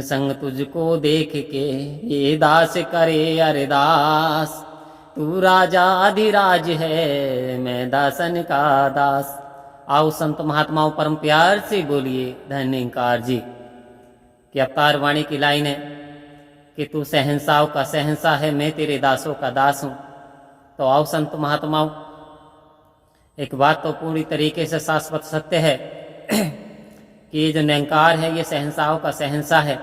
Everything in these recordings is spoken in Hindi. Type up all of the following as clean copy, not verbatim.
संग तुझको देख के ये दास करे अरदास, तू राजा अधिराज है मैं दासन का दास। आओ संत महात्माओं परम प्यार से बोलिए धन्यकार जी। कि अवतार वाणी की लाइन है कि तू शहंशाह का शहंशाह है, मैं तेरे दासों का दास हूं। तो आओ संत महात्माओं, एक बात तो पूरी तरीके से शाश्वत सत्य है कि ये जो निरंकार है ये शहंशाहों का शहंशाह है।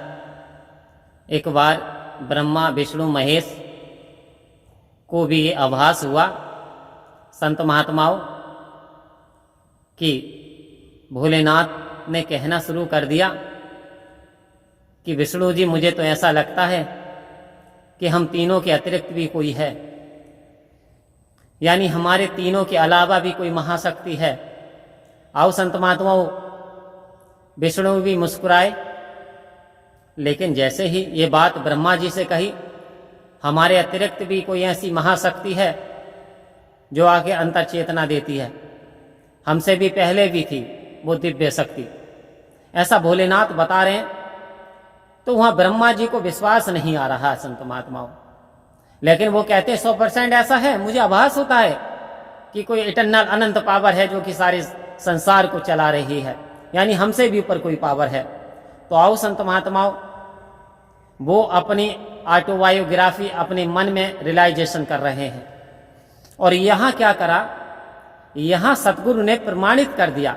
एक बार ब्रह्मा विष्णु महेश को भी ये आभास हुआ संत महात्माओं कि भोलेनाथ ने कहना शुरू कर दिया कि विष्णु जी मुझे तो ऐसा लगता है कि हम तीनों के अतिरिक्त भी कोई है, यानी हमारे तीनों के अलावा भी कोई महाशक्ति है। आओ संत महात्माओं, विष्णु भी मुस्कुराए, लेकिन जैसे ही ये बात ब्रह्मा जी से कही हमारे अतिरिक्त भी कोई ऐसी महाशक्ति है जो आगे अंतर चेतना देती है, हमसे भी पहले भी थी वो दिव्य शक्ति, ऐसा भोलेनाथ बता रहे हैं। तो वहां ब्रह्मा जी को विश्वास नहीं आ रहा संत महात्माओं, लेकिन वो कहते 100% ऐसा है, मुझे आभास होता है कि कोई इटर्नल अनंत पावर है जो कि सारे संसार को चला रही है, यानी हमसे भी ऊपर कोई पावर है। तो आओ संत महात्माओं, वो अपनी ऑटोबायोग्राफी अपने मन में रियलाइजेशन कर रहे हैं। और यहां क्या करा, यहां सतगुरु ने प्रमाणित कर दिया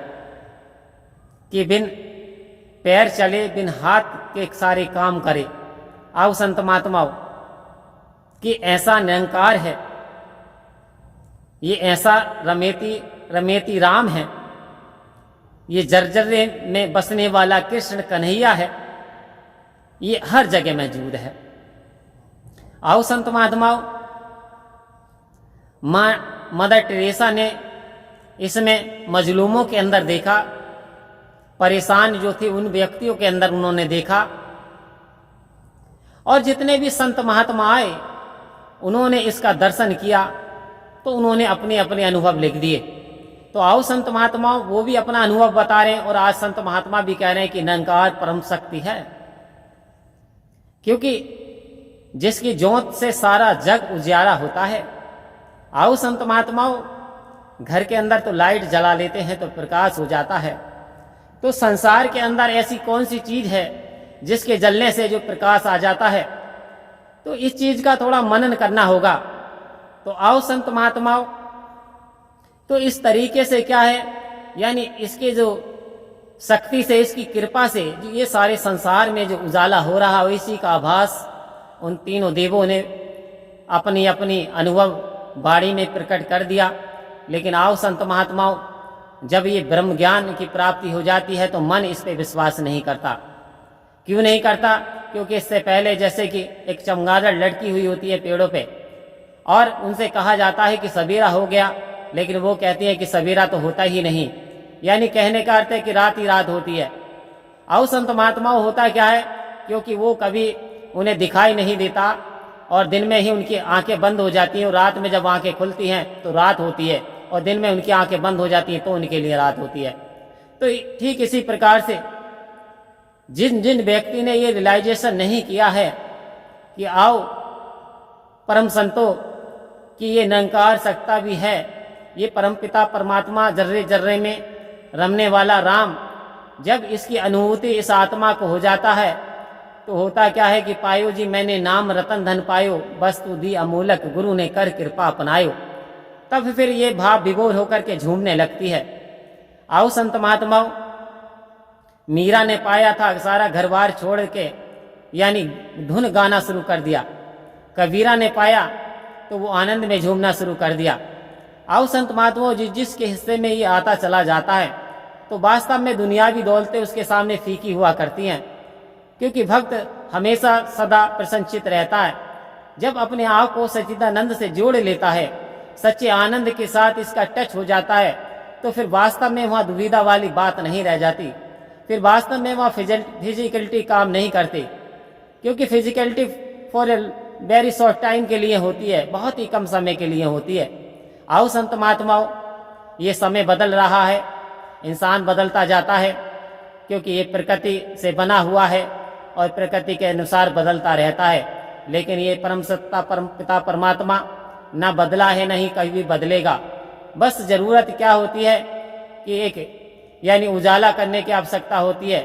कि बिन पैर चले बिन हाथ के सारे काम करे। आओ संत महात्माओं, कि ऐसा निरंकार है, ये ऐसा रमेती राम है, ये जर्जरे में बसने वाला कृष्ण कन्हैया है, ये हर जगह मौजूद है। आओ संत महात्माओं, मां मदर टेरेसा ने इसमें मजलूमों के अंदर देखा, परेशान जो थे उन व्यक्तियों के अंदर उन्होंने देखा, और जितने भी संत महात्मा आए उन्होंने इसका दर्शन किया तो उन्होंने अपने अपने अनुभव लिख दिए। तो आओ संत महात्माओं, वो भी अपना अनुभव बता रहे हैं, और आज संत महात्मा भी कह रहे हैं कि निरंकार परम शक्ति है, क्योंकि जिसकी ज्योत से सारा जग उजियारा होता है। आओ संत महात्माओं, घर के अंदर तो लाइट जला लेते हैं तो प्रकाश हो जाता है, तो संसार के अंदर ऐसी कौन सी चीज है जिसके जलने से जो प्रकाश आ जाता है, तो इस चीज का थोड़ा मनन करना होगा। तो आओ संत महात्माओं, तो इस तरीके से क्या है, यानी इसके जो शक्ति से, इसकी कृपा से जो ये सारे संसार में जो उजाला हो रहा है, इसी का आभास उन तीनों देवों ने अपनी अपनी अनुभव वाणी में प्रकट कर दिया। लेकिन आओ संत महात्माओं, जब ये ब्रह्म ज्ञान की प्राप्ति हो जाती है तो मन इस पे विश्वास नहीं करता। क्यों नहीं करता? क्योंकि इससे पहले जैसे कि एक चमगादड़ लटकी हुई होती है पेड़ों पे, और उनसे कहा जाता है कि सवेरा हो गया, लेकिन वो कहती है कि सवेरा तो होता ही नहीं, यानी कहने का अर्थ है कि रात ही रात होती है। आओ संत महात्माओं, होता क्या है, क्योंकि वो कभी उन्हें दिखाई नहीं देता और दिन में ही उनकी आंखें बंद हो जाती हैं, और रात में जब आंखें खुलती हैं तो रात होती है, और दिन में उनकी आंखें बंद हो जाती हैं तो उनके लिए रात होती है। तो ठीक इसी प्रकार से जिन जिन व्यक्ति ने ये रियलाइजेशन नहीं किया है कि आओ परम संतो कि ये निरंकार सत्ता भी है, ये परमपिता परमात्मा जर्रे जर्रे में रमने वाला राम, जब इसकी अनुभूति इस आत्मा को हो जाता है तो होता क्या है कि पायो जी मैंने नाम रतन धन पायो, वस्तु दी अमूलक गुरु ने कर कृपा अपनायो। तब फिर ये भाव विभोर होकर के झूमने लगती है। आओ संत महात्माओं, मीरा ने पाया था सारा घरबार छोड़ के, यानी धुन गाना शुरू कर दिया। कबीरा ने पाया तो वो आनंद में झूमना शुरू कर दिया। आओ संत महात्माओं, जिसके हिस्से में ये आता चला जाता है तो वास्तव में दुनियावी दौलतें उसके सामने फीकी हुआ करती हैं, क्योंकि भक्त हमेशा सदा प्रसन्नचित रहता है। जब अपने आप को सच्चिदानंद से जोड़ लेता है, सच्चे आनंद के साथ इसका टच हो जाता है, तो फिर वास्तव में वहाँ दुविधा वाली बात नहीं रह जाती। फिर वास्तव में वहाँ फिजिकलिटी काम नहीं करती, क्योंकि physicality for a very short time के लिए होती है, बहुत ही कम समय के लिए होती है। आओ संत महात्माओं, ये समय बदल रहा है, इंसान बदलता जाता है, क्योंकि ये प्रकृति से बना हुआ है, और प्रकृति के अनुसार बदलता रहता है, लेकिन ये परम सत्ता परम पिता परमात्मा ना बदला है, नहीं कभी भी बदलेगा। बस जरूरत क्या होती है कि एक यानी उजाला करने की आवश्यकता होती है।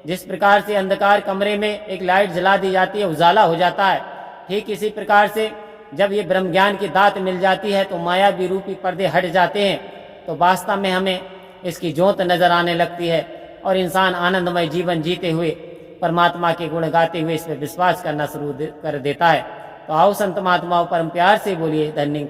जिस प्रकार से अंधकार कमरे में एक लाइट जला दी जाती है, उजाला हो जाता है, ठीक इसी प्रकार से जब ये ब्रह्म ज्ञान की दात मिल जाती है तो माया विरूपी पर्दे हट जाते हैं, तो वास्तव में हमें इसकी ज्योत नजर आने लगती है और इंसान आनंदमय जीवन जीते हुए परमात्मा के गुण गाते हुए इस पर विश्वास करना शुरू कर देता है। तो आओ संत महात्माओं परम प्यार से बोलिए धन्य